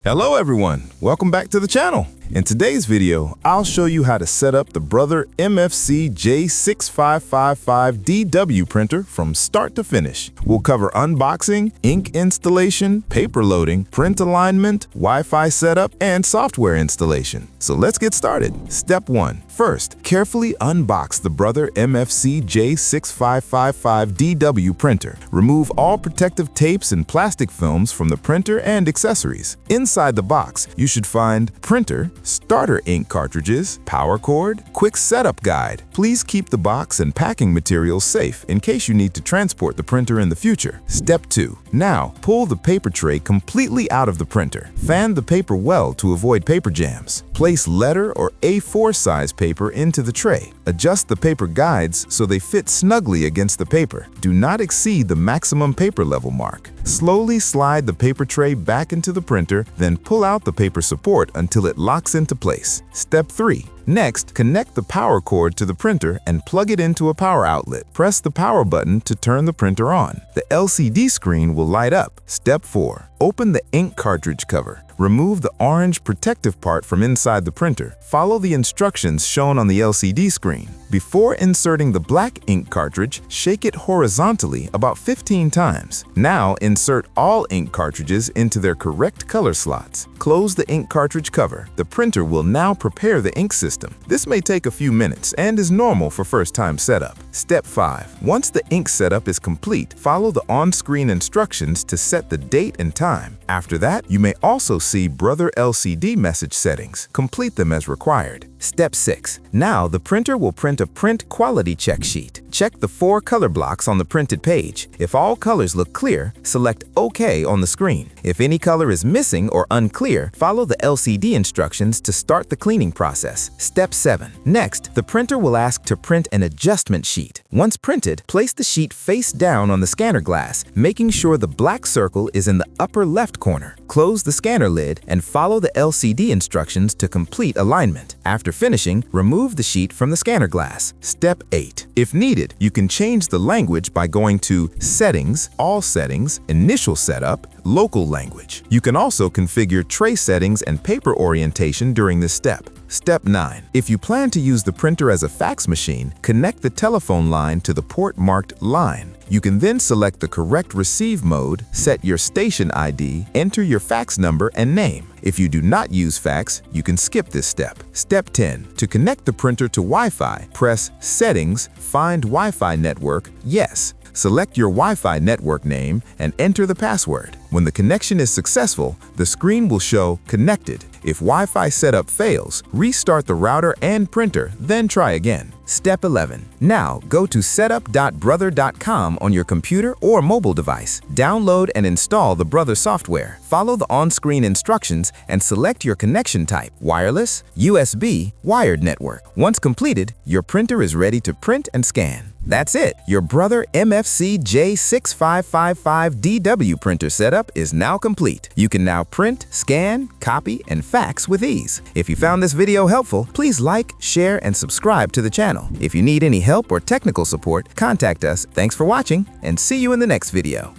Hello everyone, welcome back to the channel. In today's video, I'll show you how to set up the Brother MFC-J6555DW printer from start to finish. We'll cover unboxing, ink installation, paper loading, print alignment, Wi-Fi setup, and software installation. So let's get started. Step 1. First, carefully unbox the Brother MFC-J6555DW printer. Remove all protective tapes and plastic films from the printer and accessories. Inside the box, you should find printer, starter ink cartridges, power cord, quick setup guide. Please keep the box and packing materials safe in case you need to transport the printer in the future. Step 2. Now, pull the paper tray completely out of the printer. Fan the paper well to avoid paper jams. Place letter or A4 size paper into the tray. Adjust the paper guides so they fit snugly against the paper. Do not exceed the maximum paper level mark. Slowly slide the paper tray back into the printer, then pull out the paper support until it locks into place. Step 3. Next, connect the power cord to the printer and plug it into a power outlet. Press the power button to turn the printer on. The LCD screen will light up. Step 4. Open the ink cartridge cover. Remove the orange protective part from inside the printer. Follow the instructions shown on the LCD screen. Before inserting the black ink cartridge, shake it horizontally about 15 times. Now insert all ink cartridges into their correct color slots. Close the ink cartridge cover. The printer will now prepare the ink system. This may take a few minutes and is normal for first-time setup. Step 5. Once the ink setup is complete, follow the on-screen instructions to set the date and time. After that, you may also see Brother LCD message settings. Complete them as required. Step 6. Now the printer will print a print quality check sheet. Check the 4 color blocks on the printed page. If all colors look clear, select OK on the screen. If any color is missing or unclear, follow the LCD instructions to start the cleaning process. Step 7. Next, the printer will ask to print an adjustment sheet. Once printed, place the sheet face down on the scanner glass, making sure the black circle is in the upper left corner. Close the scanner lid and follow the LCD instructions to complete alignment. After finishing, remove the sheet from the scanner glass. Step 8. If needed, you can change the language by going to Settings, All Settings, Initial Setup, Local Language. You can also configure tray settings and paper orientation during this step. Step 9. If you plan to use the printer as a fax machine, connect the telephone line to the port marked Line. You can then select the correct receive mode, set your station ID, enter your fax number and name. If you do not use fax, you can skip this step. Step 10. To connect the printer to Wi-Fi, press Settings, Find Wi-Fi Network, Yes. Select your Wi-Fi network name and enter the password. When the connection is successful, the screen will show Connected. If Wi-Fi setup fails, restart the router and printer, then try again. Step 11. Now, go to setup.brother.com on your computer or mobile device. Download and install the Brother software. Follow the on-screen instructions and select your connection type: wireless, USB, wired network. Once completed, your printer is ready to print and scan. That's it! Your Brother MFC-J6555DW printer setup is now complete. You can now print, scan, copy, and fax with ease. If you found this video helpful, please like, share, and subscribe to the channel. If you need any help or technical support, contact us. Thanks for watching, and see you in the next video.